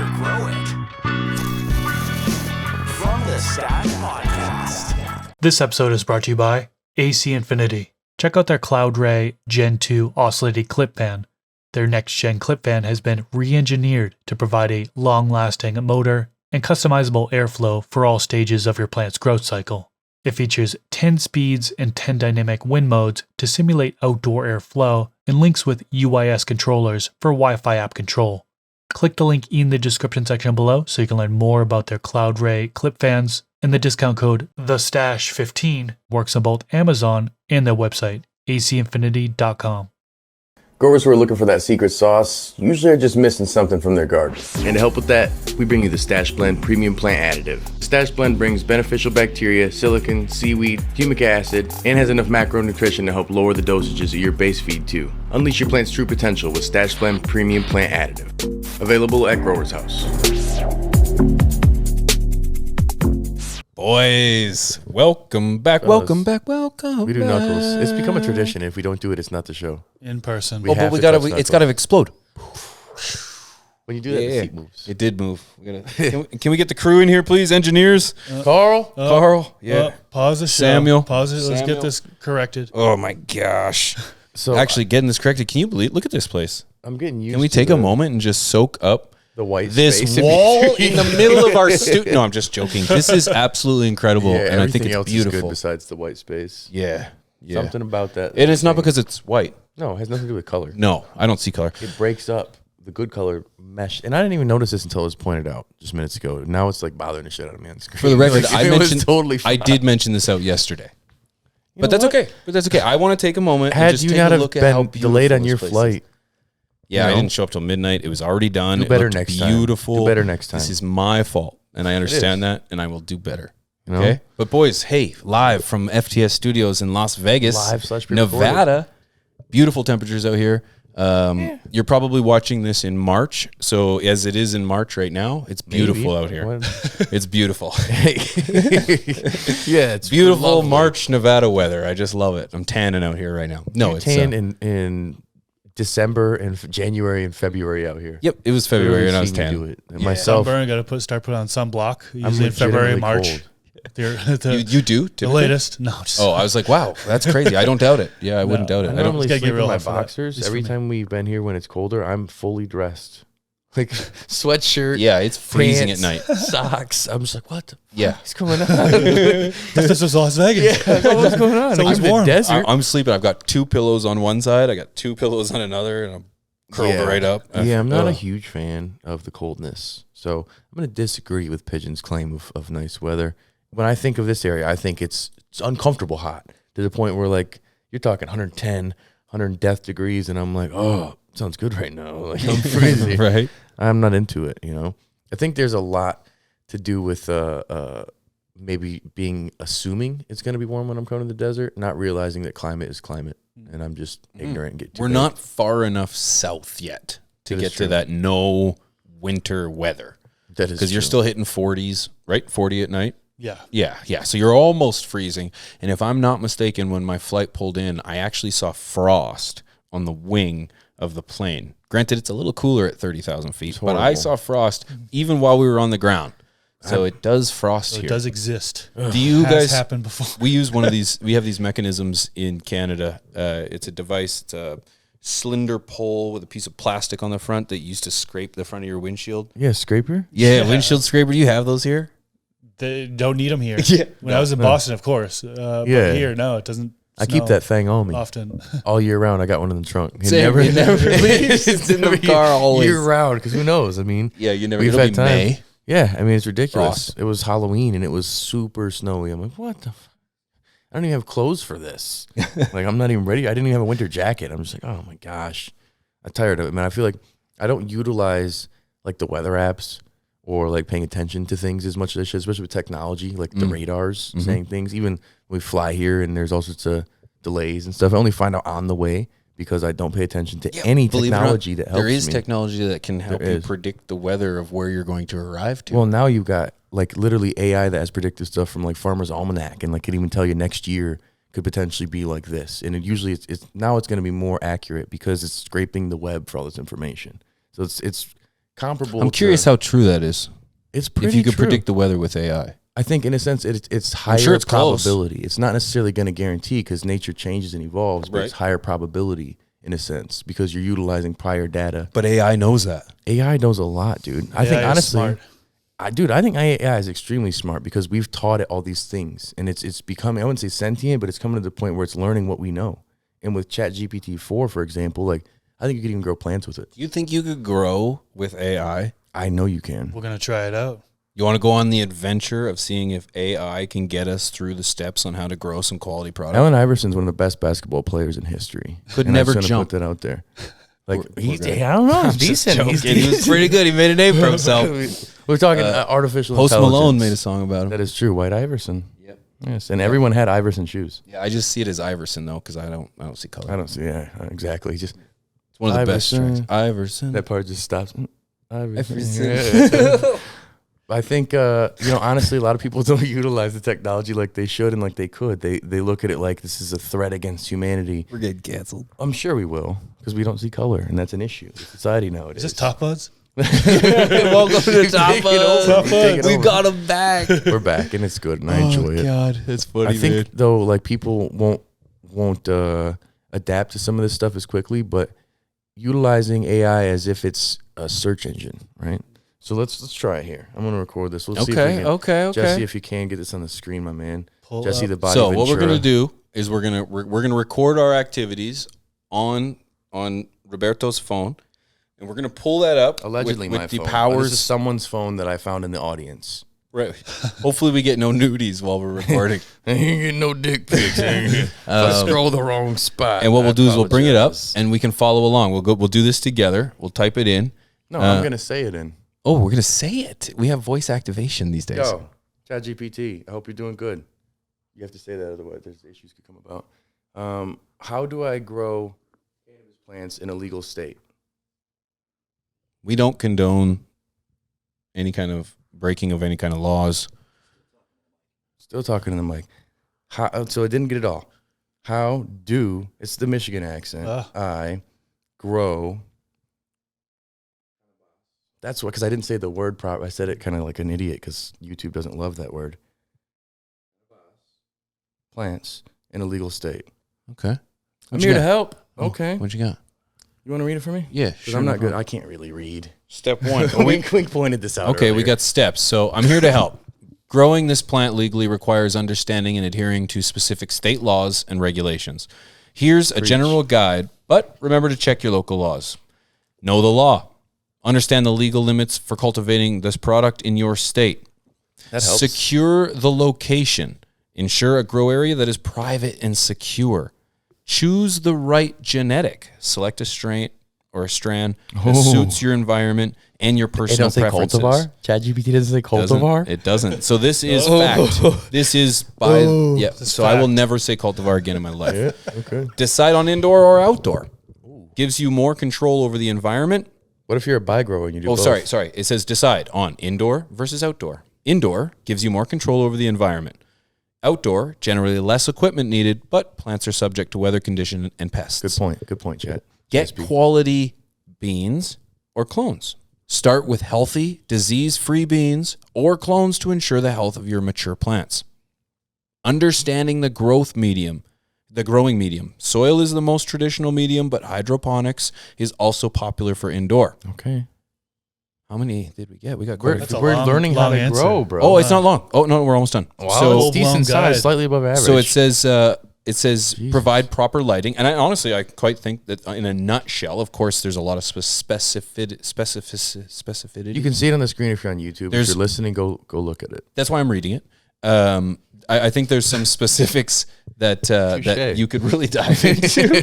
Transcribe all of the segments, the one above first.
or grow it. From the Stash Podcast. This episode is brought to you by AC Infinity. Check out their Cloud Ray Gen 2 oscillating clip fan. Their next-gen clip fan has been re-engineered to provide a long-lasting motor and customizable airflow for all stages of your plant's growth cycle. It features 10 speeds and 10 dynamic wind modes to simulate outdoor airflow and links with UIS controllers for Wi-Fi app control. Click the link in the description section below so you can learn more about their Cloud Ray clip fans, and the discount code THESTASH15 works on both Amazon and their website, acinfinity.com. Growers who are looking for that secret sauce usually are just missing something from their garden. And to help with that, we bring you the Stash Blend Premium Plant Additive. Stash Blend brings beneficial bacteria, silicon, seaweed, humic acid, and has enough macronutrition to help lower the dosages of your base feed too. Unleash your plant's true potential with Stash Blend Premium Plant Additive. Available at Growers House. Boys, welcome back, welcome back. We do knuckles. It's become a tradition. If we don't do it, it's not the show. In person. Oh, but it's gotta explode. When you do that, the seat moves. It did move. Can we get the crew in here, please? Engineers? Carl? Yeah. Pause the show. Samuel? Pause it. Let's Samuel? get this corrected. Oh my gosh. So Actually, getting this corrected. Can you believe? Look at this place. I'm getting used Can we to take a moment and just soak up the white this space wall in the middle of our studio? No, I'm just joking. This is absolutely incredible, and I think it's else beautiful. is good besides the white space. Yeah. Something about that. And it's not because it's white. No, it has nothing to do with color. No, I don't see color. It breaks up the good color mesh. And I didn't even notice this until it was pointed out just minutes ago. Now it's like bothering the shit out of me on the screen. For the record, Like, I it was mentioned totally fine. I did mention this out yesterday. You But know that's what? okay. But that's okay. I want to take a moment and Had just you take not a have look at how been beautiful delayed on this your place is. flight, Yeah, you I know? didn't show up till midnight. It was already done. Do better It looked next time. beautiful. Do better next time. This is my fault, and I understand that, and I will do better. You know? Okay? But boys, hey, live from FTS Studios in Las Vegas, Live/pre-recorded. Nevada. Beautiful temperatures out here. You're probably watching this in March, so as it is in March right now, it's beautiful out here. It's beautiful. Yeah, it's Beautiful lovely. March Nevada weather. I just love it. I'm tanning out here right now. No, it's tan in December and January and February out here. Yep, it was February and I was Seen you do tan. it. And myself, Sunburn, got to start putting on sunblock. I'm Usually in February, legitimately March. cold. You do? The typically? latest. No, just Oh, I was like, wow, that's crazy. I don't doubt it. Yeah, I wouldn't doubt it. I I don't. normally gotta get sleep in real my hot for that. boxers. Just Every for me. time we've been here when it's colder, I'm fully dressed. Like sweatshirt, Yeah, it's freezing at pants, night. socks. I'm just like, what the Yeah. fuck is going on? this was Las Vegas. Like, what's going on? It's Like, always I'm in the warm. desert. I'm sleeping. I've got two pillows on one side. I got two pillows on another, and I'm curled right up. Yeah, I'm not a Ugh. huge fan of the coldness. So I'm going to disagree with Pigeon's claim of nice weather. When I think of this area, I think it's uncomfortable hot to the point where, like, you're talking 110, 100 degrees, and I'm like, oh, sounds good right now. Like, I'm freezing. Right? I'm not into it, you know? I think there's a lot to do with maybe assuming it's going to be warm when I'm coming to the desert, not realizing that climate is climate, and I'm just ignorant and get too We're big. not far enough south yet to That is get to true. that no winter weather. That is Because you're true. still hitting 40s, right? 40 at night. Yeah. Yeah. So you're almost freezing. And if I'm not mistaken, when my flight pulled in, I actually saw frost on the wing of the plane. Granted, it's a little cooler at 30,000 feet, but I horrible. saw frost even while we were on the ground. So it does frost So here. it does exist. Do you Has guys happened before. We use one of these. We have these mechanisms in Canada. It's a device. It's a slender pole with a piece of plastic on the front that you used to scrape the front of your windshield. Yeah, scraper? Yeah, windshield scraper. Do you have those here? They don't need them here. Yeah. When I was in Boston, of course. Yeah. But here, no, it doesn't. I keep snow that thing on me often. all year round. I got one in the trunk. It Same. It never leaves. It's in the car always. year round, because who knows? I mean, Yeah, you never. we've It'll had be time. May. Yeah, I mean, it's ridiculous. Frost. It was Halloween and it was super snowy. I'm like, what the? I don't even have clothes for this. Like, I'm not even ready. I didn't even have a winter jacket. I'm just like, oh my gosh, I'm tired of it, man. I feel like I don't utilize like the weather apps or like paying attention to things as much as I should, especially with technology, like the radars saying things. Even when we fly here and there's all sorts of delays and stuff, I only find out on the way because I don't pay attention to any Believe it or not, technology that helps there is me. technology that can help There you is. predict the weather of where you're going to arrive to. Well, now you've got like literally AI that has predictive stuff from like Farmer's Almanac and like can even tell you next year could potentially be like this. And it usually it's now it's going to be more accurate because it's scraping the web for all this information. So it's comparable. I'm curious how true that is. It's pretty If you could true. predict the weather with AI. I think in a sense it's higher sure it's close. probability. It's not necessarily going to guarantee because nature changes and evolves, but it's Right. higher probability in a sense because you're utilizing prior data. But AI knows that. AI knows a lot, dude. I think AI is honestly, smart. I think AI is extremely smart because we've taught it all these things, and it's becoming, I wouldn't say sentient, but it's coming to the point where it's learning what we know. And with ChatGPT 4, for example, like I think you could even grow plants with it. Do you think you could grow with AI? I know you can. We're gonna try it out. You want to go on the adventure of seeing if AI can get us through the steps on how to grow some quality product? Allen Iverson's one of the best basketball players in history. Could And never I shouldn't jump. Put that out there. Like he's, gonna- I don't know, he's decent. He's He was pretty good. He made a name for himself. We're talking artificial Post intelligence. Malone made a song about him. That is true. White Iverson. Yep. Yes, and everyone had Iverson shoes. Yeah, I just see it as Iverson though, because I don't see color. I don't see. Yeah, exactly. Just It's one of the best Iverson. tracks. Iverson. that part just stops. Iverson. Iverson. I think honestly, a lot of people don't utilize the technology like they should and like they could. They look at it like this is a threat against humanity. We're getting canceled. I'm sure we will because we don't see color, and that's an issue. The society nowadays. Is this Top Buds? Welcome to We've taken over. Top We've taken Buds. We over. got him back. We're back, and it's good, and I enjoy it. God, that's funny, I think though, like people won't adapt to some of this stuff as quickly, but utilizing AI as if it's a search engine, right? So let's try it here. I'm gonna record this. Let's see if we can. Okay. Jesse, if you can get this on the screen, my man. Pull Jesse, up. the body. So what we're Ventura. gonna do is we're gonna record our activities on Roberto's phone, and we're gonna pull that up Allegedly, with my the phone. powers. This is someone's phone that I found in the audience. Right. Hopefully, we get no nudies while we're recording. I ain't getting no dick pics. I scroll the wrong spot. And what we'll do is we'll bring it up, apologize. and we can follow along. We'll do this together. We'll type it in. No, I'm gonna say it in. Oh, we're gonna say it. We have voice activation these days. Yo, ChatGPT. I hope you're doing good. You have to say that, otherwise there's issues could come about. How do I grow cannabis plants in a legal state? We don't condone any kind of breaking of any kind of laws. Still talking to the mic. So I didn't get it all. How do, it's the Michigan accent, I grow. That's what, because I didn't say the word proper. I said it kind of like an idiot because YouTube doesn't love that word. Plants in a legal state. Okay. I'm here to help. Okay. What you got? You want to read it for me? Yeah, Because I'm not good. I can't really read. Step one. Wink pointed this out. Okay, we earlier. got steps. So I'm here to help. Growing this plant legally requires understanding and adhering to specific state laws and regulations. Here's a general guide, but remember to check your local laws. Know the law. Understand the legal limits for cultivating this product in your state. That helps. Secure the location. Ensure a grow area that is private and secure. Choose the right genetic. Select a strain or a strand that suits your environment and your It personal don't say preferences. cultivar? ChatGPT doesn't say cultivar? It doesn't. So this is fact. This is by yeah. So I will never say cultivar again in my life. Yeah, okay. Decide on indoor or outdoor. Gives you more control over the environment. What if you're a buy grower and you do Oh, both? sorry. It says decide on indoor versus outdoor. Indoor gives you more control over the environment. Outdoor, generally less equipment needed, but plants are subject to weather condition and pests. Good point, Chat. Get quality beans or clones. Start with healthy, disease-free beans or clones to ensure the health of your mature plants. Understanding the growing medium. Soil is the most traditional medium, but hydroponics is also popular for indoor. Okay. How many did we get? We got quite a That's few. a We're long- learning how long to answer. grow, bro. Oh, it's not long. Oh, no, we're almost done. Wow, So it's decent Full-blown size, guide. slightly above average. So it says Jesus. provide proper lighting, and I quite think that in a nutshell, of course, there's a lot of specificity. You can see it on the screen if you're on YouTube. There's- If you're listening, go look at it. That's why I'm reading it. I think there's some specifics that Touché. you could really dive into.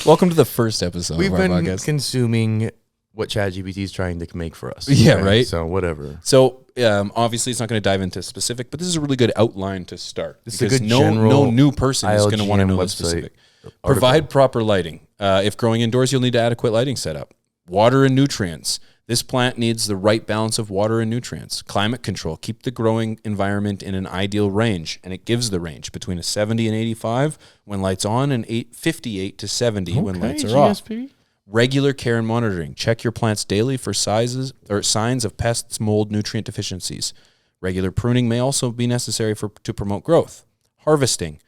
Welcome to the first episode We've of our been podcast. consuming what ChatGPT is trying to make for us. Yeah, right. So whatever. So obviously, it's not going to dive into specific, but this is a really good outline to start. This is a because good no general new person is going to want to ILGM know the website specific. article. Provide proper lighting. If growing indoors, you'll need adequate lighting setup. Water and nutrients. This plant needs the right balance of water and nutrients. Climate control. Keep the growing environment in an ideal range, and it gives the range between a 70 and 85 when lights on and 58 to 70 when lights are off. GSP. Regular care and monitoring. Check your plants daily for signs of pests, mold, nutrient deficiencies. Regular pruning may also be necessary to promote growth. Harvesting.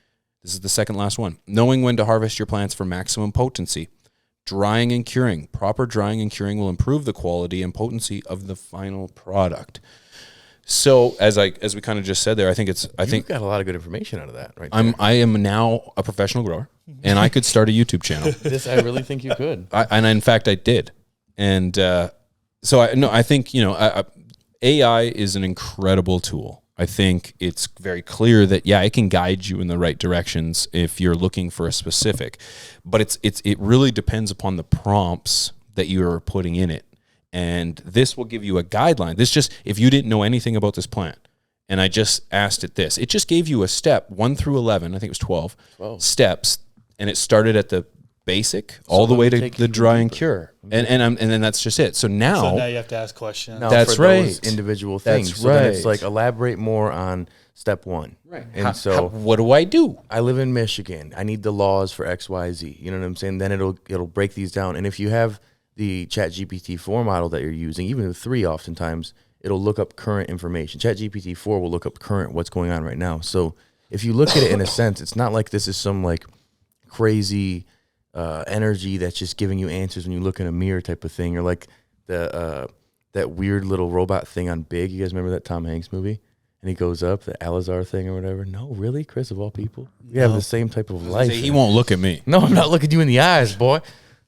This is the second last one. Knowing when to harvest your plants for maximum potency. Drying and curing. Proper drying and curing will improve the quality and potency of the final product. So as we kind of just said there, I think You got a lot of good information out of that, right? There. I am now a professional grower, and I could start a YouTube channel. This I really think you could. And in fact, I did. And so I think AI is an incredible tool. I think it's very clear that it can guide you in the right directions if you're looking for a specific, but it really depends upon the prompts that you are putting in it. And this will give you a guideline. This just, if you didn't know anything about this plant and I just asked it this, it just gave you a step 1 through 11. I think it was 12 steps. And it started at the basic all the way to the dry and cure. And then that's just it. So now you have to ask questions. Now that's for right. Those individual things. That's so then it's right. like elaborate more on step 1. Right. And what do I do? I live in Michigan. I need the laws for XYZ. You know what I'm saying? Then it'll break these down. And if you have the ChatGPT 4 model that you're using, even with 3 oftentimes, it'll look up current information. ChatGPT 4 will look up current what's going on right now. So if you look at it in a sense, it's not like this is some like crazy energy that's just giving you answers when you look in a mirror type of thing, or like the that weird little robot thing on Big. You guys remember that Tom Hanks movie? And he goes up, the Alizar thing or whatever. No, really, Chris, of all people? We have the same type of life. He won't look at me. No, I'm not looking you in the eyes, boy.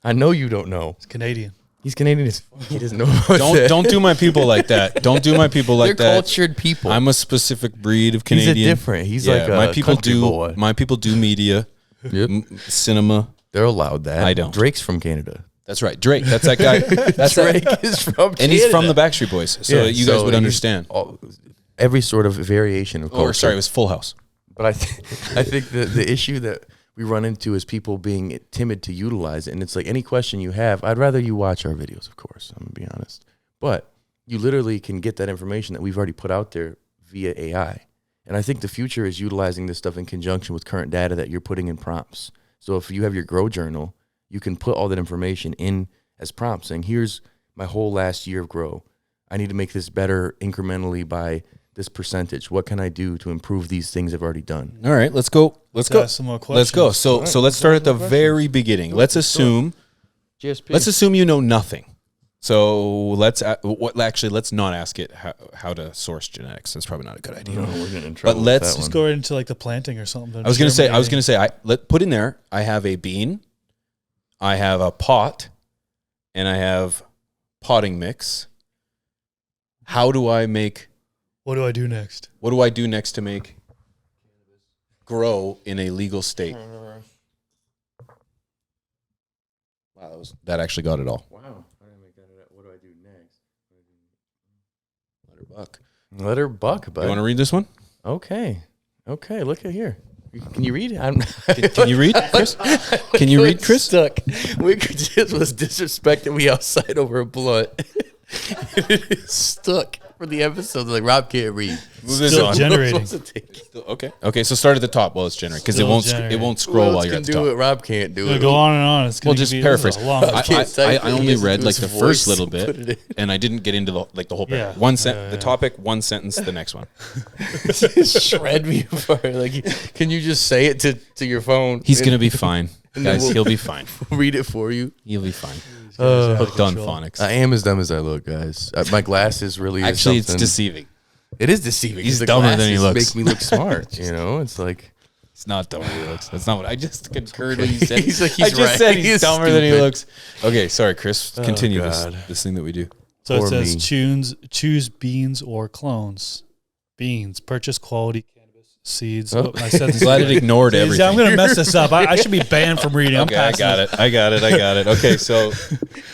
I know you don't know. It's Canadian. He's Canadian. He doesn't know about that. Don't do my people like that. Don't do my people like They're that. cultured people. I'm a specific breed of Canadian. He's a different. He's like a my people country do. boy. My people do media, cinema. They're allowed that. I don't. Drake's from Canada. That's right, Drake. That's that guy. That's Drake is from Canada. and he's from the Backstreet Boys. So you guys would understand. Every sort of variation of culture. Or sorry, it was Full House. But I think the issue that we run into is people being timid to utilize it. And it's like any question you have, I'd rather you watch our videos, of course. I'm going to be honest. But you literally can get that information that we've already put out there via AI. And I think the future is utilizing this stuff in conjunction with current data that you're putting in prompts. So if you have your grow journal, you can put all that information in as prompts saying, here's my whole last year of grow. I need to make this better incrementally by this percentage. What can I do to improve these things I've already done? All right, let's go. Let's go. Ask some more Let's go. questions. So let's start at the very beginning. Let's assume you know nothing. So let's not ask it how to source genetics. That's probably not a good idea. No, we're getting in trouble. But let's Just go right into like the planting or something. I was gonna say put in there. I have a bean, I have a pot, and I have potting mix. How do I make? What do I do next? What do I do next to make grow in a legal state? Wow, that actually got it all. Wow. I didn't make that up. What do I do next? Let her buck. Let her buck, bud. You want to read this one? Okay. Look at here. Can you read? Can you read, Chris? Can you read, Chris? Stuck. We just was disrespecting me outside over a blunt. It is stuck for the episode. Like Rob can't read. Move this Still on. generating. Okay. So start at the top while it's generating because it won't generating. scroll Who while else you're can at the do top. it? Rob can't do it. Go on and on. It's Well, gonna just be paraphrase. a long. I only read like the first little Put it in. bit, and I didn't get into the whole paragraph. Yeah. The topic, one sentence, the next one. Shred me apart. Like, can you just say it to your phone? He's gonna be fine, and then guys. He'll be fine. We'll read it for you. He'll be fine. Out of Hooked on control. phonics. I am as dumb as I look, guys. My glasses really is Actually, it's something. deceiving. It is deceiving. He's The dumber than he glasses looks. Make me look smart. You know, it's like It's not dumber than he looks. That's not what I just concurred when you said. He's like, I he's just right. said He he's is dumber than he stupid. looks. Okay, sorry, Chris. Continue God. this thing that we do. So it Or says me. choose beans or clones. Beans. Purchase quality cannabis seeds. Oh. I said I'm glad it ignored everything. I'm gonna mess this up. I should be banned from reading. Okay, I got it. Okay, so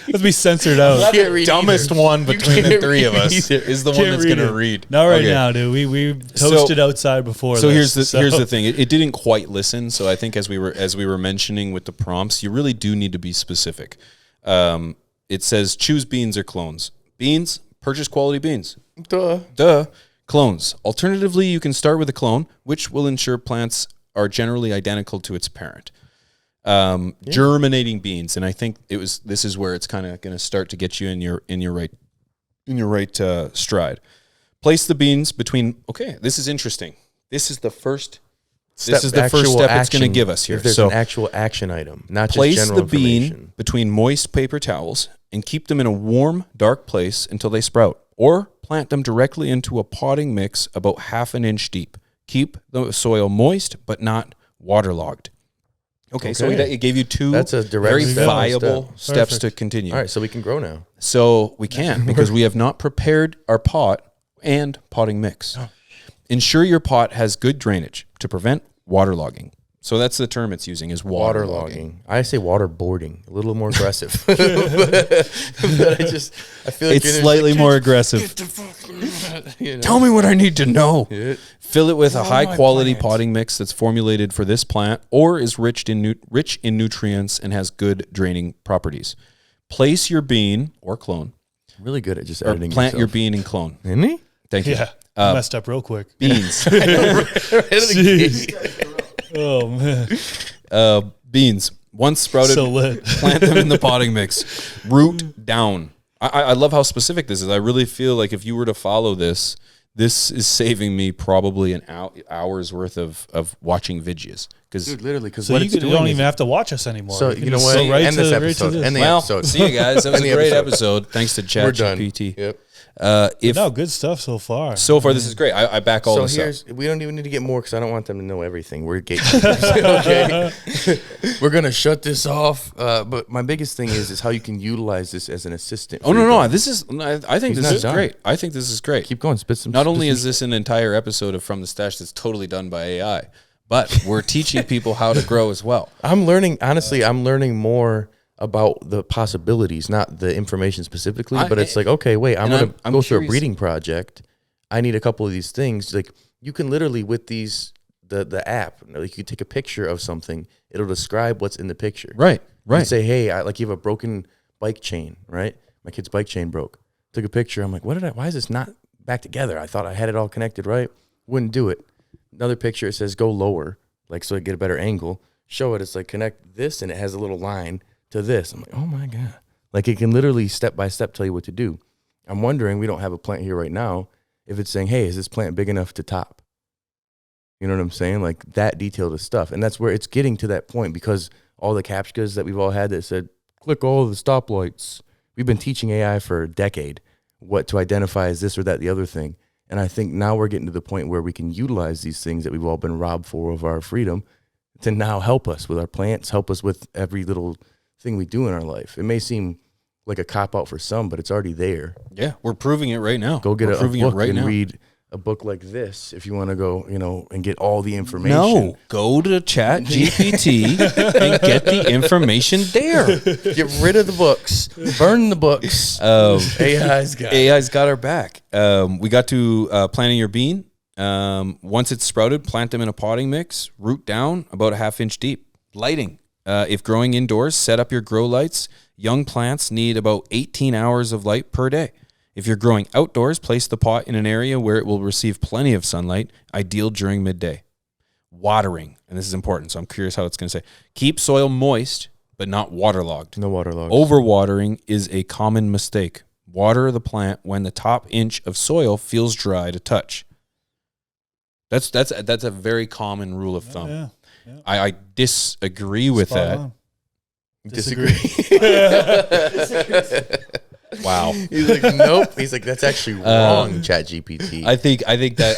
Let's be censored out. can't read dumbest either. one between the can't three of read us either. is the one Can't that's read going to it. read. Not right Okay. now, dude. We toasted outside before. So this, here's the thing. It didn't quite listen. So I think as we were mentioning with the prompts, you really do need to be specific. It says choose beans or clones. Beans, purchase quality beans. Duh. Clones. Alternatively, you can start with a clone, which will ensure plants are generally identical to its parent. Germinating beans, and I think this is where it's kind of going to start to get you in your right stride. Place the beans between. Okay, this is interesting. This is the first. This is the first step it's going to give us here. If there's an actual action item, not just general information. Place the bean between moist paper towels and keep them in a warm, dark place until they sprout. Or plant them directly into a potting mix about 1/2 inch deep. Keep the soil moist but not waterlogged. Okay. So it gave you two very viable steps to continue. All right, so we can grow now. So we can because we have not prepared our pot and potting mix. Ensure your pot has good drainage to prevent waterlogging. So that's the term it's using is waterlogging. I say waterboarding, a little more aggressive. but I feel like it's slightly more aggressive. Tell me what I need to know. Yeah. Fill it with a high-quality potting mix that's formulated for this plant or is rich in nutrients and has good draining properties. Place your bean or clone. Really good at just editing. Plant your bean and clone. Isn't he? Thank you. Yeah, messed up real quick. Beans. Jeez. Oh man. Beans. Once sprouted, So lit. plant them in the potting mix. Root down. I love how specific this is. I really feel like if you were to follow this is saving me probably an hour's worth of watching videos. Dude, literally, because So you don't even have to watch us anymore. So you know what? End this episode. End the episode. See you guys. That was a great episode. Thanks to We're done. ChatGPT. Yep. No, good stuff so far. So far, this is great. I back all this up. We don't even need to get more because I don't want them to know everything. We're gatekeepers. Okay. We're gonna shut this off. But my biggest thing is how you can utilize this as an assistant. Oh no! This is. I think this is great. I think this is great. Keep going. Spit some. Not only is this an entire episode of From the Stash that's totally done by AI, but we're teaching people how to grow as well. I'm learning. Honestly, I'm learning more about the possibilities, not the information specifically, but it's like, okay, wait, I'm going to go through a breeding project. I need a couple of these things. Like you can literally with these, the app, like you take a picture of something, it'll describe what's in the picture. Right. You say, hey, like you have a broken bike chain, right? My kid's bike chain broke. Took a picture. I'm like, why is this not back together? I thought I had it all connected, right? Wouldn't do it. Another picture, it says go lower, like so I get a better angle. Show it, it's like connect this and it has a little line to this. I'm like, oh my God. Like it can literally step by step tell you what to do. I'm wondering, we don't have a plant here right now, if it's saying, hey, is this plant big enough to top? You know what I'm saying? Like that detailed of stuff. And that's where it's getting to that point because all the CAPTCHAs that we've all had that said, click all the stoplights. We've been teaching AI for a decade what to identify as this or that, the other thing. And I think now we're getting to the point where we can utilize these things that we've all been robbed for of our freedom to now help us with our plants, help us with every little thing we do in our life. It may seem like a cop out for some, but it's already there. Yeah, we're proving it right now. Go get a book and read a book like this if you want to go, and get all the information. No, go to ChatGPT and get the information there. Get rid of the books. Burn the books. AI's got our back. We got to planting your bean. Once it's sprouted, plant them in a potting mix. Root down about 1/2 inch deep. Lighting. If growing indoors, set up your grow lights. Young plants need about 18 hours of light per day. If you're growing outdoors, place the pot in an area where it will receive plenty of sunlight, ideal during midday. Watering, and this is important, so I'm curious how it's going to say. Keep soil moist, but not waterlogged. No waterlogged. Overwatering is a common mistake. Water the plant when the top inch of soil feels dry to touch. That's a very common rule of thumb. Yeah. I disagree with that. Disagree. Wow. He's like, nope. He's like, that's actually wrong, ChatGPT. I think that.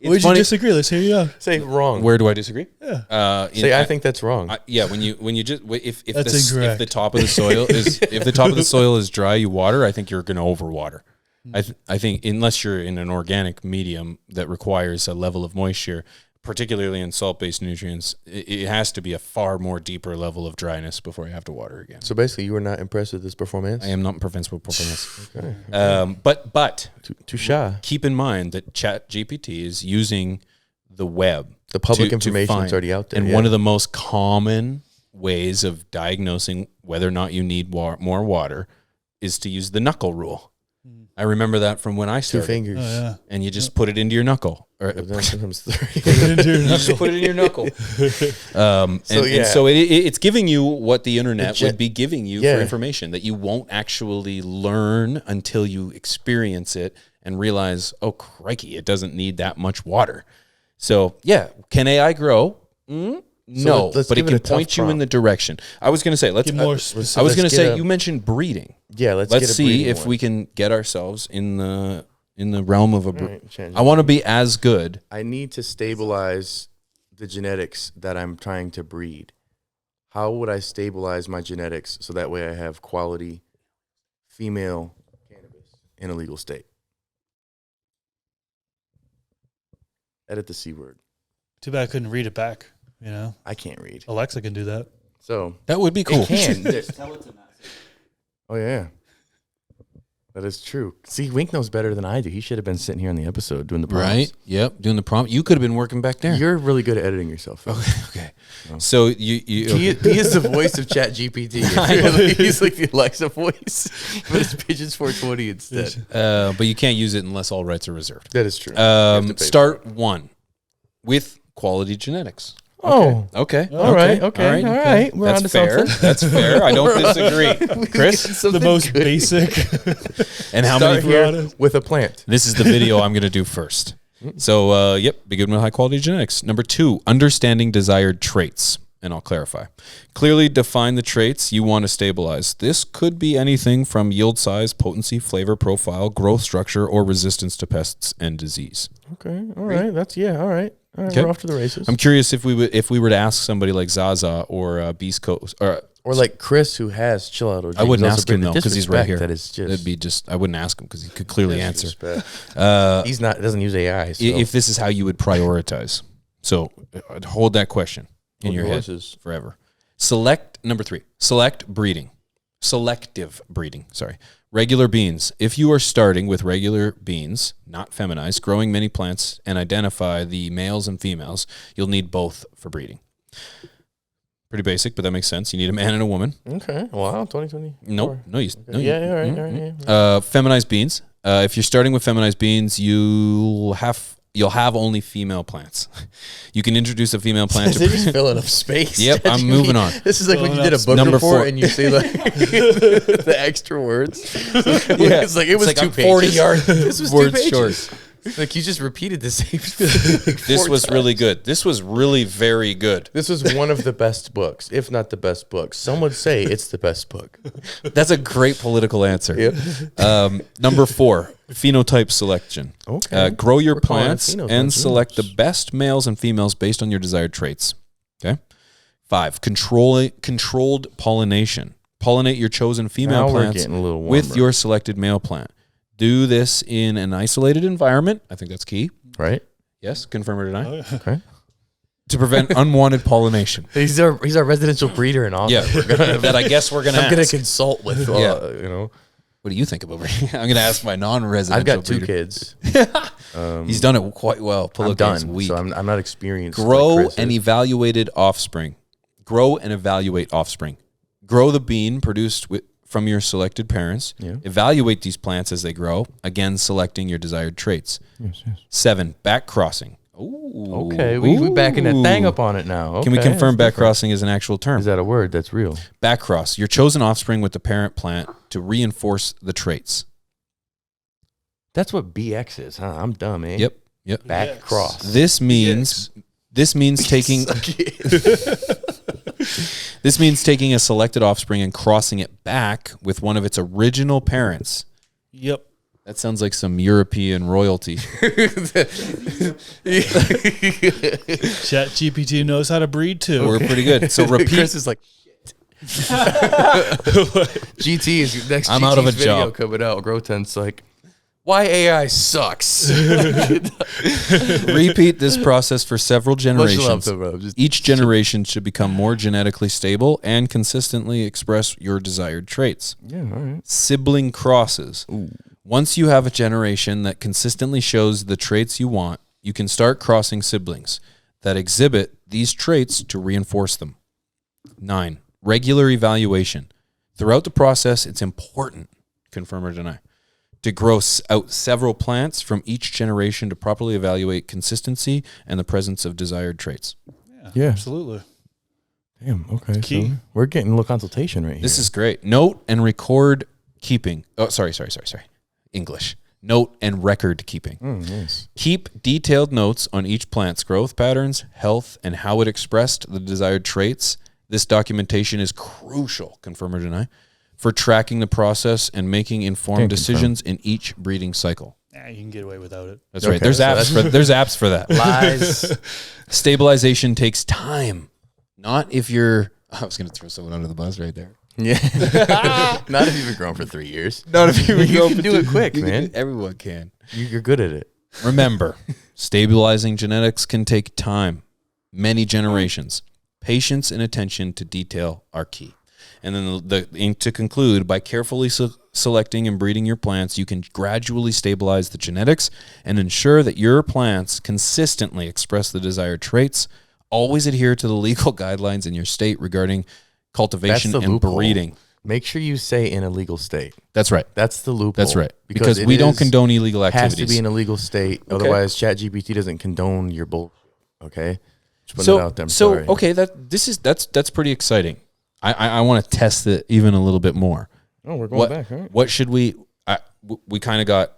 Where'd you disagree? Let's hear you out. Say wrong. Where do I disagree? Yeah. I think that's wrong. When you just if incorrect. the top of the soil is dry, you water. I think you're going to overwater. I think unless you're in an organic medium that requires a level of moisture, particularly in salt-based nutrients, it has to be a far more deeper level of dryness before you have to water again. So basically, you were not impressed with this performance? I am not impressed with performance. Okay. But touche. Keep in mind that ChatGPT is using the web. The public information is already out there. And one of the most common ways of diagnosing whether or not you need more water is to use the knuckle rule. I remember that from when I 2 started. fingers. Oh, yeah. And you just put it into your knuckle. Or But then sometimes 3. you just put it in your knuckle. And so it's giving you what the internet would be giving you for information that you won't actually learn until you experience it and realize, oh, crikey, it doesn't need that much water. So, yeah, can AI grow? No, but it can point you in the direction. I was going to say, Get more specific. I was going to say, you mentioned breeding. Yeah, let's see if we can get ourselves in the realm of I want to be as good. I need to stabilize the genetics that I'm trying to breed. How would I stabilize my genetics so that way I have quality female cannabis in a legal state? Edit the C word. Too bad I couldn't read it back. You know, I can't read. Alexa can do that. So that would be cool. It can. Oh yeah, that is true. See, Wink knows better than I do. He should have been sitting here on the episode doing the prompts. Right? Yep, doing the prompt. You could have been working back there. You're really good at editing yourself. Okay. So you he is the voice of ChatGPT. He's like the Alexa voice, but it's Pigeons 420 instead. But you can't use it unless all rights are reserved. That is true. Start 1 with quality genetics. Oh, okay. All right. We're on to something. That's fair. I don't disagree. Chris, the most basic. And how Start many here with a plant? This is the video I'm going to do first. So, be good with high quality genetics. Number 2, understanding desired traits. And I'll clarify. Clearly define the traits you want to stabilize. This could be anything from yield size, potency, flavor profile, growth structure, or resistance to pests and disease. Okay. All right. All right. Okay. We're off to the races. I'm curious if we were to ask somebody like Zaza or Beast Coast or like Chris, who has chill out. I wouldn't ask him though because he's right here. That is just. It'd be just. I wouldn't ask him because he could clearly answer. He's not. Doesn't use AI. So. If this is how you would prioritize, so hold that question in your head forever. Select number 3. Select breeding. Selective breeding. Sorry. Regular beans. If you are starting with regular beans, not feminized, growing many plants, and identify the males and females, you'll need both for breeding. Pretty basic, but that makes sense. You need a man and a woman. Okay. Wow. 2020. Nope. No, you. Okay. Yeah. All right. Feminized beans. If you're starting with feminized beans, you'll have only female plants. You can introduce a female plant. They're just filling up space. Yep, I'm moving on. This is like when you did a book Number report 4. and you say like the extra words. It's like it was 2 pages. 40 yards. This was words 2 pages. short. Like you just repeated the same. This was really good. This was really very good. This was one of the best books, if not the best book. Some would say it's the best book. That's a great political answer. Yep. Number 4, phenotype selection. Okay. Grow your We're calling it plants phenotype, and yes. select the best males and females based on your desired traits. Okay. 5, controlled pollination. Pollinate your chosen female Now we're plants getting a little warmer. with your selected male plant. Do this in an isolated environment. I think that's key. Right? Yes, confirm or deny. Okay. To prevent unwanted pollination. He's our residential breeder in office. Yeah, that I guess we're going to I'm going to consult with, What do you think about breeding? I'm going to ask my non-residential I've got 2 breeder. kids. He's done it quite well. I'm done, so I'm not experienced. Grow like Chris and is. evaluated offspring. Grow and evaluate offspring. Grow the bean produced from your selected parents. Yeah. Evaluate these plants as they grow, again selecting your desired traits. Yes. 7, back crossing. Ooh. Okay, we backing that thing up on it now. Okay, Can we confirm that's back crossing is an actual term? Is that a word that's real? Back cross. Your chosen offspring with the parent plant to reinforce the traits. That's what BX is, huh? I'm dumb, eh? Yep. Back cross. This means taking This means taking a selected offspring and crossing it back with one of its original parents. Yep. That sounds like some European royalty. ChatGPT knows how to breed too. We're pretty good. So repeat. Chris is like, GT is next. I'm GT's out of a video job. coming out. Grotent's like, why AI sucks. Repeat this process for several Much love generations. to bro. Just Each generation should become more genetically stable and consistently express your desired traits. yeah, all right. Sibling crosses. Once you have a generation that consistently shows the traits you want, you can start crossing siblings that exhibit these traits to reinforce them. 9, regular evaluation. Throughout the process, it's important, confirm or deny, to grow out several plants from each generation to properly evaluate consistency and the presence of desired traits. Yeah. Absolutely. Damn. Okay. Key. So we're getting a little consultation right here. This is great. Note and record keeping. Oh, sorry. English. Note and record keeping. Nice. Keep detailed notes on each plant's growth patterns, health, and how it expressed the desired traits. This documentation is crucial, confirm or deny, for tracking the process and making informed decisions in each breeding cycle. Yeah, you can get away without it. That's right. There's apps for that. Lies. Stabilization takes time. Not if you're... I was going to throw someone under the bus right there. Yeah. Not if you've been growing for 3 years. Not if you've been You can do it quick, man. Everyone can. You're good at it. Remember, stabilizing genetics can take time, many generations. Patience and attention to detail are key. And then to conclude, by carefully selecting and breeding your plants, you can gradually stabilize the genetics and ensure that your plants consistently express the desired traits. Always adhere to the legal guidelines in your state regarding cultivation That's the and loophole. breeding. Make sure you say in a legal state. That's right. That's the loophole. That's right. Because it we don't is- condone illegal activities. Has to be in a legal state. Okay. Otherwise, ChatGPT doesn't condone your bull. Okay. Just putting it out there. I'm sorry. Okay, that's pretty exciting. I want to test it even a little bit more. Oh, we're going back. Huh? What should we? We kind of got.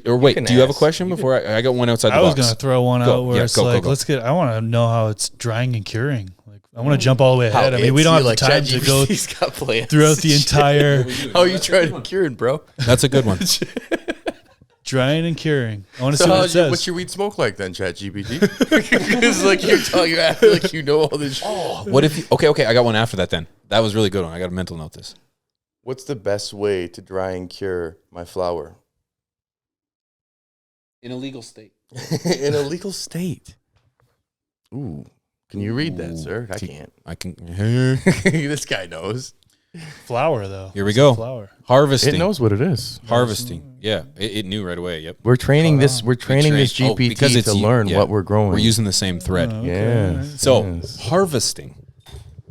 Or wait, can do you have a ask. question before I got one outside the I was box? gonna throw one Go. out where Yeah, it's go, like, go. let's get. I want to know how it's drying and curing. Like, I want to jump all the way ahead. I mean, we don't have the time to go ChatGPT's got plans. throughout the entire How are you trying to cure it, bro? That's a good one. drying and curing. I want to So see what it says. what's your weed smoke like then, ChatGPT? Because like you're telling you after like you know all this. What if? Okay, I got one after that. Then that was really good one. I got a mental note. This. What's the best way to dry and cure my flower? In a legal state. In a legal state. Ooh. Can you read that, sir? I can't. I can. This guy knows. Flower though. Here we go. Flower. Harvesting. It knows what it is. Harvesting. Yeah, it knew right away. Yep. We're training this. We're training this train- GPT because to it's- learn yeah. what we're growing. We're using the same thread. Oh, Yeah. So yes. harvesting.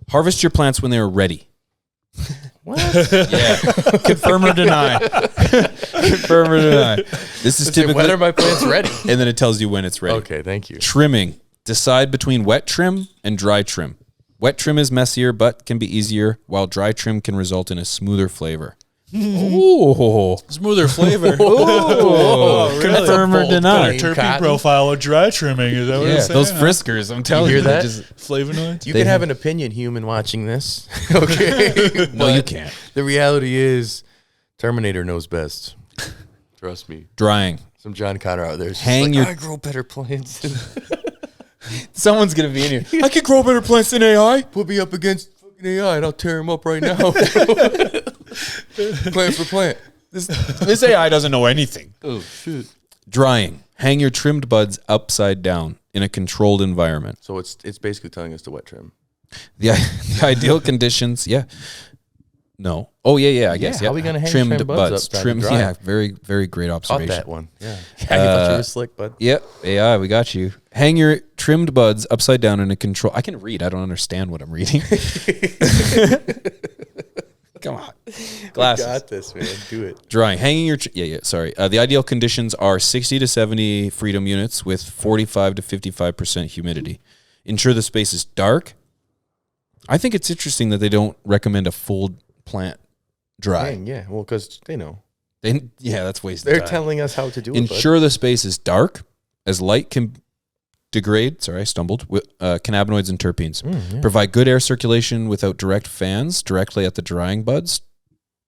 Harvest your plants when they are ready. What? Yeah. Confirm or deny. Confirm or deny. This is typically. When are my plants ready? And then it tells you when it's ready. Okay, thank you. Trimming. Decide between wet trim and dry trim. Wet trim is messier but can be easier, while dry trim can result in a smoother flavor. Ooh. Smoother flavor. Oh, really? confirm or deny. Plain Terpene cotton? profile of dry trimming. Is that what Yeah, it's saying? those friskers, I'm telling You you. hear they that? Flavonoids. You They can have have- an opinion, human, watching this. Okay. No, you But can't. The reality is, Terminator knows best. Trust me. Drying. Some John Connor out there. is just Hang like, your- I grow better plants. Someone's going to be in here. I can grow better plants than AI. Put me up against fucking AI and I'll tear him up right now. Plant for plant. This AI doesn't know anything. Oh, shit. Drying. Hang your trimmed buds upside down in a controlled environment. So it's basically telling us to wet trim. The ideal conditions, yeah. No. Oh, yeah, I guess. how Yeah. are we gonna hang trimmed trimmed buds upside Trimmed, dry? yeah, very, very great Caught observation. that one. Yeah. I thought you were slick, bud. Yep, AI, we got you. Hang your trimmed buds upside down in a control. I can read. I don't understand what I'm reading. Come on. Glasses. Got this, man. Do it. Drying. Hanging your... sorry. The ideal conditions are 60 to 70 freedom units with 45 to 55% humidity. Ensure the space is dark. I think it's interesting that they don't recommend a full plant dry. Dang, yeah. Well, because they know. That's wasted They're time. telling us how to do it, bud. Ensure the space is dark, as light can degrade. Sorry, I stumbled. With cannabinoids and terpenes. Yeah. Provide good air circulation without direct fans directly at the drying buds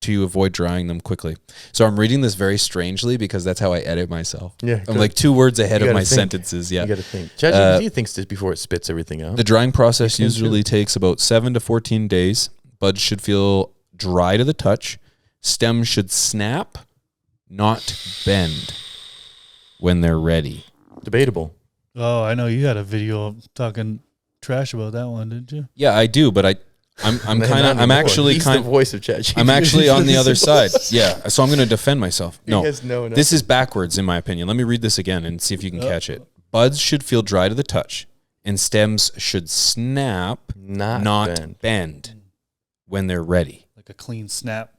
to avoid drying them quickly. So I'm reading this very strangely because that's how I edit myself. Yeah, I'm good. like 2 words ahead You of gotta my think. sentences. Yeah. You got to think. ChatGPT thinks this before it spits everything out. The drying process Makes sense, usually takes about 7 to 14 days. Buds should feel dry to the touch. Stems should snap, not bend when they're ready. Debatable. Oh, I know you had a video talking trash about that one, didn't you? Yeah, I do, but I'm Man, kind not of I'm anymore. actually He's kind the voice of ChatGPT. I'm actually on the other side. Yeah, so I'm going to defend myself. No, has no this is backwards in my opinion. Let me read this again and see if you can catch it. Buds should feel dry to the touch, and stems should snap, Not not bend. bend when they're ready. Like a clean snap.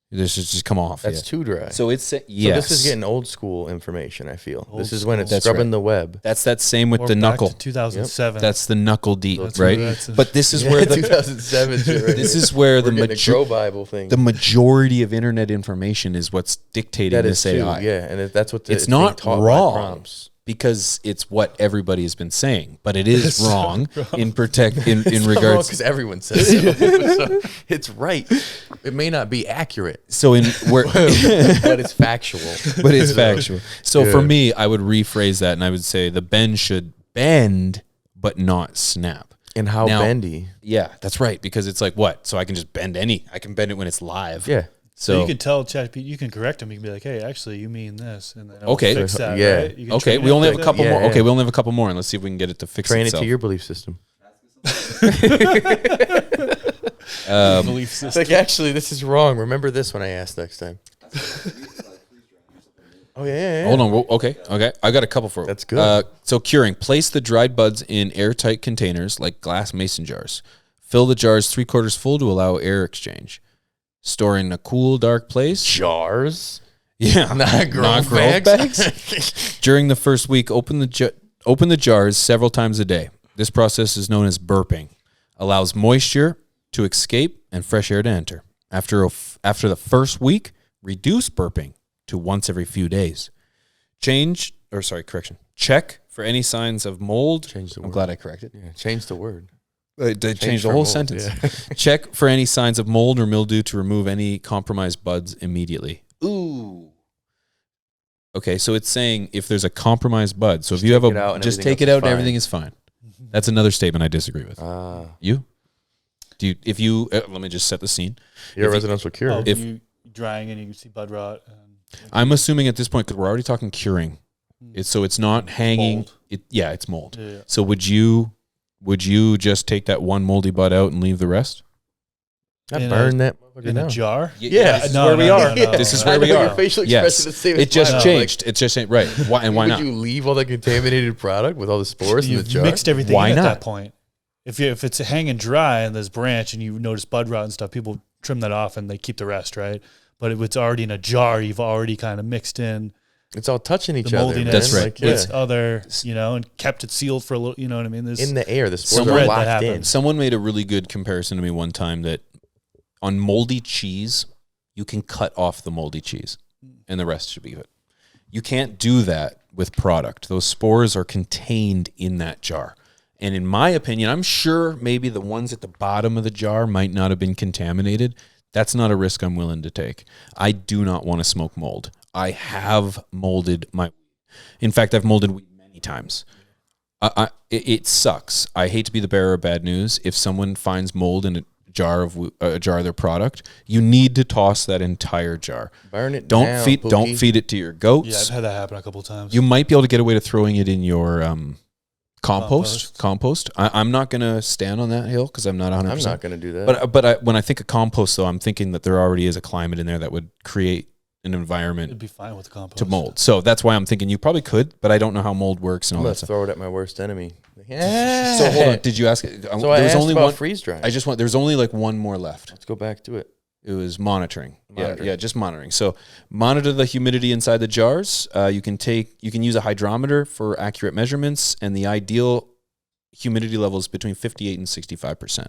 This should just come off. That's too dry. So it's So yes. this is getting old school information, I feel. Old This is when it's That's scrubbing right. the web. That's that same with Or the back knuckle. to 2007. That's the knuckle deep, That's right? what that's- But this is where the 2007 shit right this here. is where the We're getting a Grow Bible thing. the majority of internet information is what's dictating That this is too, AI. yeah, and that's what It's being not taught by wrong prompts. because it's what everybody has been saying, but it is wrong in regards. Because everyone says so. So it's right. It may not be accurate, So in where, but it's factual. but it's factual. So Yeah. for me, I would rephrase that and I would say the bend should bend but not snap. And how Now- bendy. Yeah, that's right. Because it's like what? So I can just bend I can bend it when it's live. Yeah. So you can tell ChatGPT, you can correct him. You can be like, "Hey, actually, you mean this," and then it'll Okay. fix that. Yeah. Right? You can Okay, train we it only have like a that. couple Yeah, more. yeah. Okay, we only have a couple more, and let's see if we can get it to fix Train itself. it to your belief system. Belief It's system. like, actually, this is wrong. Remember this when I ask next time. Oh, yeah. Hold on. Okay. I got a couple for That's good. So curing. Place the dried buds in airtight containers like glass mason jars. Fill the jars 3/4 full to allow air exchange. Store in a cool, dark place. Jars. Yeah. Not grow bags. During the first week, open the jars several times a day. This process is known as burping. Allows moisture to escape and fresh air to enter. After the first week, reduce burping to once every few days. Check for any signs of mold. Change the I'm word. glad I corrected. Yeah, change the word. Change the for whole mold, sentence. yeah. Check for any signs of mold or mildew to remove any compromised buds immediately. Ooh. Okay, so it's saying if there's a compromised bud. So if you have take it out and just everything take it else out is and everything is fine. That's another statement I disagree with. You? Let me just set the scene. You're a If you- residential cure. Oh, If- you drying and you see bud rot. And I'm assuming at this point, because we're already talking curing, it's not hanging. Mold. It's mold. Yeah. So would you just take that one moldy bud out and leave the rest? I in burn that motherfucker in a down. jar. Yeah, this is no, where we no, are. no, no. This is I where we know are. Your facial Yes, expression is the same as it just mine. I'm changed. It just ain't right. Why and why would not? you leave all the contaminated product with all the spores in the You've jar? mixed everything Why in at not? that point. If it's hanging dry and there's branch and you notice bud rot and stuff, people trim that off and they keep the rest, right? But if it's already in a jar, you've already kind of mixed in It's all touching each the other. moldiness man. That's right. Like, yeah. with other, and kept it sealed for a little, you know what I mean? There's In the air, the spores Some are red that locked in. happens. Someone made a really good comparison to me one time that on moldy cheese, you can cut off the moldy cheese and the rest should be good. You can't do that with product. Those spores are contained in that jar. And in my opinion, I'm sure maybe the ones at the bottom of the jar might not have been contaminated. That's not a risk I'm willing to take. I do not want to smoke mold. I have molded in fact, I've molded weed many times. It sucks. I hate to be the bearer of bad news. If someone finds mold in a jar of their product, you need to toss that entire jar. Burn it Don't down, feed Pookie. it to your goats. Yeah, I've had that happen a couple of times. You might be able to get away to throwing it in your compost. I'm not going to stand on that hill because I'm not 100%. I'm not going to do that. But when I think of compost, though, I'm thinking that there already is a climate in there that would create an environment It'd be fine with the compost. to mold. So that's why I'm thinking you probably could, but I don't know how mold works and I'm all going that to stuff. throw it at my worst enemy. So hold on. Did you ask? So I asked about freeze drying. There's only like one more left. Let's go back to it. It was monitoring. Monitoring. Yeah, just monitoring. So monitor the humidity inside the jars. You can use a hydrometer for accurate measurements, and the ideal humidity level is between 58 and 65%.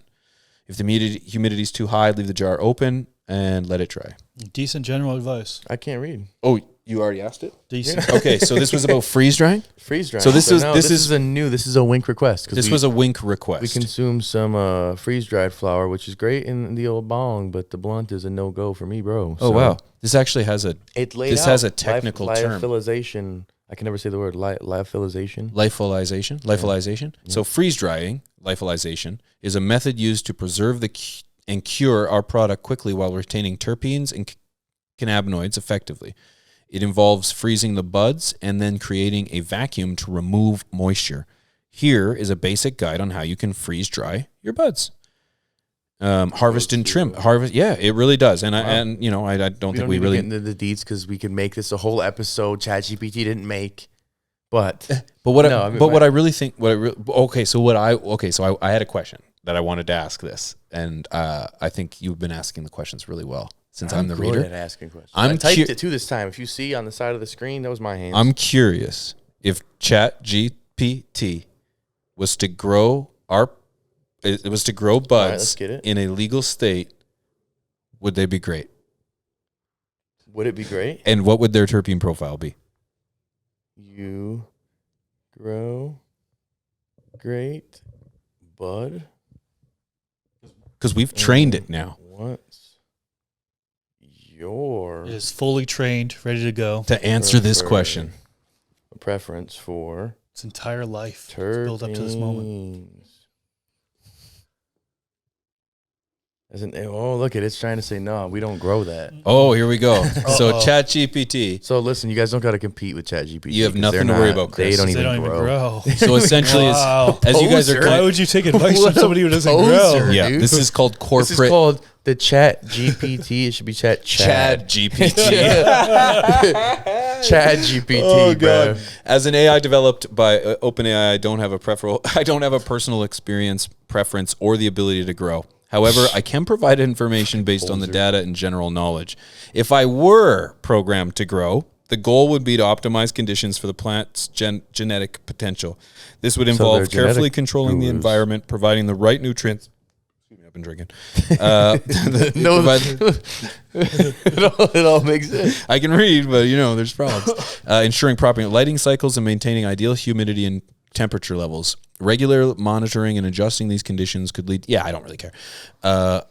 If the humidity is too high, leave the jar open and let it dry. Decent general advice. I can't read. Oh, you already asked it? Decent. Okay, so this was about freeze drying. Freeze drying. So this is- no, this this is a wink request. 'Cause This was a wink request. we consume some freeze dried flour, which is great in the old bong, but the blunt is a no go for me, bro. Oh wow, this actually has a It laid This out has a technical term. Lyophilization. I can never say the word lyophilization. lyophilization. So freeze drying, lyophilization, is a method used to preserve and cure our product quickly while retaining terpenes and cannabinoids effectively. It involves freezing the buds and then creating a vacuum to remove moisture. Here is a basic guide on how you can freeze dry your buds. Harvest and trim. Yeah, it really does. And I don't think we need to really get into the deets because we could make this a whole episode. ChatGPT didn't make, but But No, I mean, what I really think, so I had a question that I wanted to ask this, and I think you've been asking the questions really well. since I'm the good reader. at asking questions. I'm I typed it too this time. If you see on the side of the screen, that was my hands. I'm curious if ChatGPT was to grow buds let's get it. in a legal state, would they be great? Would it be great? And what would their terpene profile be? You grow great bud. Because we've trained it now What's your It is fully trained, ready to go. to answer this question. preference for Its entire life terpenes? built up to this moment. Look at it. It's trying to say, no, we don't grow that. Oh, here we go. So Uh-oh. ChatGPT. So listen, you guys don't got to compete with ChatGPT. You have 'cause nothing they're to worry not- about, Chris. They don't They even don't even grow. grow. So essentially, Wow. as you guys are Poser. Why would you take advice What from somebody who a doesn't poser. grow? yeah, dude. this is called corporate. This is called the ChatGPT. It should be Chad ChatGPT. ChatGPT, Oh bro. god! As an AI developed by OpenAI, I don't have a personal experience, preference, or the ability to grow. However, I can provide information based on the data and general knowledge. If I were programmed to grow, the goal would be to optimize conditions for the plant's genetic potential. This would they're involve carefully genetic controlling the gurus. environment, providing the right nutrients. Excuse me, I've been drinking. No, it all makes sense. I can read, but there's problems. Ensuring proper lighting cycles and maintaining ideal humidity and temperature levels. Regular monitoring and adjusting these conditions could lead. Yeah, I don't really care. Don't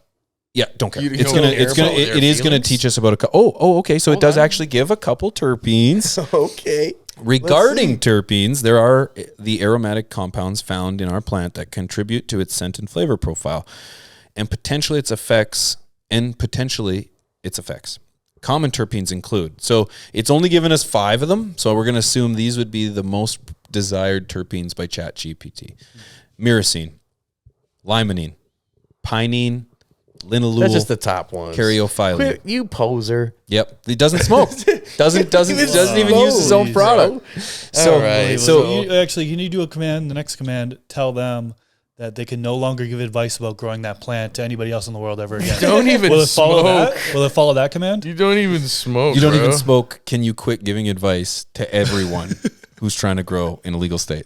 care. You It's don't gonna. care It's gonna. about It their is gonna feelings? teach us about okay. So it does actually give a couple terpenes. Okay. Regarding terpenes, there are the aromatic compounds found in our plant that contribute to its scent and flavor profile, and potentially its effects. Common terpenes include. So it's only given us 5 of them. So we're going to assume these would be the most desired terpenes by ChatGPT. Myrcene, limonene, pinene, linalool, That's just the top ones. caryophyllene. Quit, you poser. Yep, he doesn't smoke. doesn't even use his own Jeez, product. So All right. So you do a command. The next command, tell them that they can no longer give advice about growing that plant to anybody else in the world ever again. Don't even Will it follow smoke. that? Will it follow that command? You don't even smoke. You don't bro. even smoke. Can you quit giving advice to everyone who's trying to grow in a legal state?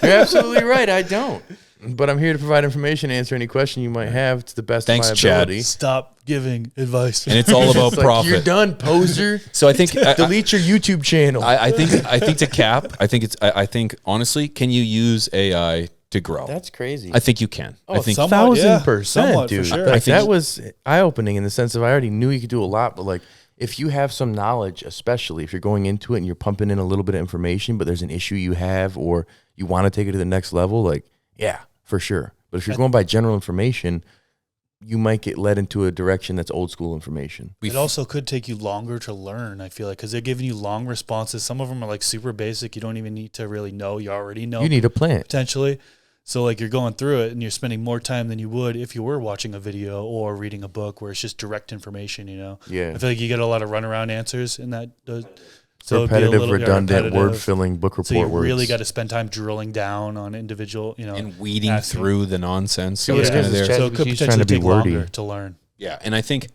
You're absolutely right. I don't. But I'm here to provide information, answer any question you might have to the best Thanks, of my Chad. ability. Stop giving advice. And it's all about It's like, profit. you're done, poser. So I think Delete your YouTube channel. I think to cap, I think honestly, can you use AI to grow? That's crazy. I think you can. I think somewhat, yeah. 1,000%, Somewhat, for dude. sure. Like, I think that was eye-opening in the sense of I already knew you could do a lot, but like if you have some knowledge, especially if you're going into it and you're pumping in a little bit of information, but there's an issue you have or you want to take it to the next level, like, yeah, for sure. But if you're going by general information, you might get led into a direction that's old school information. It also could take you longer to learn, I feel like, because they're giving you long responses. Some of them are like super basic. You don't even need to really know. You already know. You need a plant. Potentially. So like you're going through it and you're spending more time than you would if you were watching a video or reading a book where it's just direct information, Yeah. I feel like you get a lot of runaround answers in that. So it'd be a Repetitive, little- yeah, redundant, repetitive. word-filling book report So you words. really got to spend time drilling down on individual, and weeding asking. through the nonsense. See So what it's it kind is, of is there. So it could ChatGPT 's potentially trying to be take wordy. longer to learn. Yeah, and I think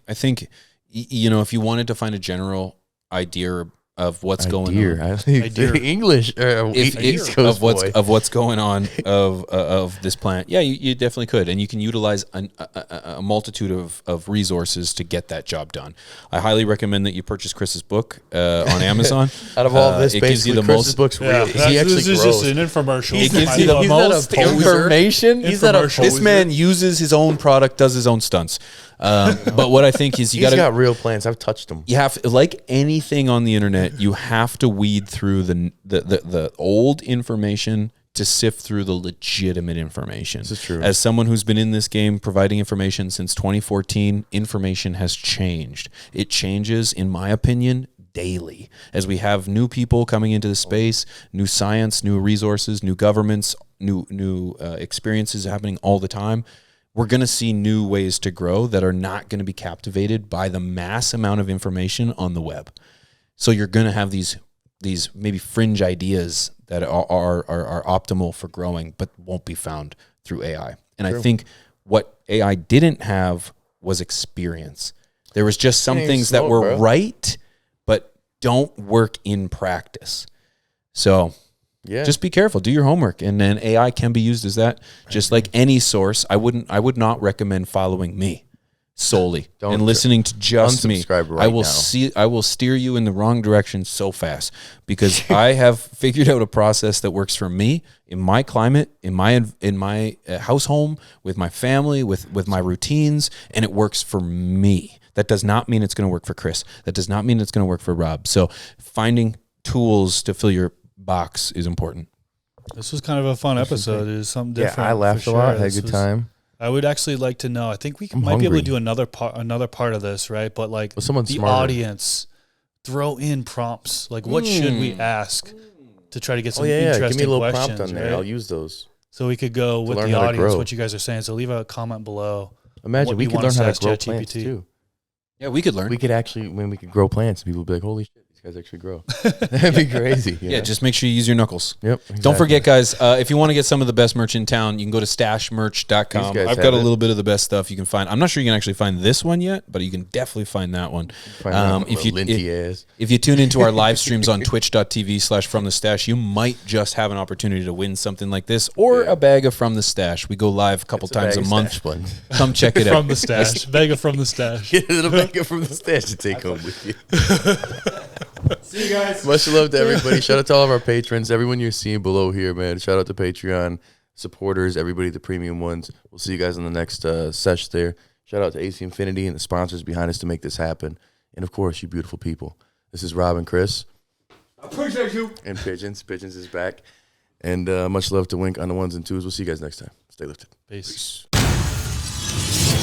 if you wanted to find a general idea of what's going on, Idea. English, East Coast of what's going on of this plant, yeah, you definitely could, and you can utilize a multitude of resources to get that job done. I highly recommend that you purchase Chris's book on Amazon. Out of all this, it gives you basically, the Chris's most. book's real. Yeah, He actually this is grows. just an infomercial. It gives you the He's not a most poser. information. He's not a Infomercial. This man uses his own product, does his own stunts. But what I think is He's got real plants. I've touched them. you have, like anything on the internet, you have to weed through the old information to sift through the legitimate information. This is true. As someone who's been in this game providing information since 2014, information has changed. It changes, in my opinion, daily. As we have new people coming into the space, new science, new resources, new governments, new experiences happening all the time. We're going to see new ways to grow that are not going to be captivated by the mass amount of information on the web. So you're going to have these maybe fringe ideas that are optimal for growing, but won't be found through AI. And I think what AI didn't have was experience. There was just some Ain't things slow, that were bro. right, but don't work in practice. So Yeah. just be careful. Do your homework, and then AI can be used as that. Just like any source, I would not recommend following me solely Don't and listening to just me. unsubscribe right I will steer you in the wrong direction so fast because I have figured out a process that works for me in my climate, in my house home, with my family, with my routines, and it works for me. That does not mean it's going to work for Chris. That does not mean it's going to work for Rob. So finding tools to fill your box is important. This was kind of a fun episode. It was something different. Yeah, I laughed for a lot. sure. Had a This good was- time. I would actually like to know. I think we I'm might be able to hungry. do another part of this, right? But like Well, someone the smarter. audience, throw in prompts. Like, what should we ask to try to get some Oh, yeah. interesting Give me a little questions? prompt on there. right? I'll use those. So we could go with learn the how to audience, grow. what you guys are saying. So leave a comment below. Imagine What we you could want learn us how to to ask grow ChatGPT. plants too. Yeah, we could learn. We could actually, when we could grow plants, people would be like, holy shit, these guys actually grow. That'd be crazy. you Yeah, know? just make sure you use your knuckles. Yep. Don't exactly. forget, guys, if you want to get some of the best merch in town, you can go to stashmerch.com. These guys I've got have a it. little bit of the best stuff you can find. I'm not sure you can actually find this one yet, but you can definitely find that one. Find out if you linty ass. if you tune into our live streams on twitch.tv/fromthestash, you might just have an opportunity to win something like this or Yeah. a bag of From the Stash. We go live a couple It's times bag a of month. stash buns. Come check it out. From the stash. Vega from the stash. Get a little bag from the stash to take home with you. See you guys. Much love to everybody. Shout out to all of our patrons, everyone you're seeing below here, man. Shout out to Patreon supporters, everybody, the premium ones. We'll see you guys in the next sesh there. Shout out to AC Infinity and the sponsors behind us to make this happen. And of course, you beautiful people. This is Rob and Chris. I appreciate you. And Pigeons. Pigeons is back. And much love to Wink on the ones and twos. We'll see you guys next time. Stay lifted. Peace. Peace.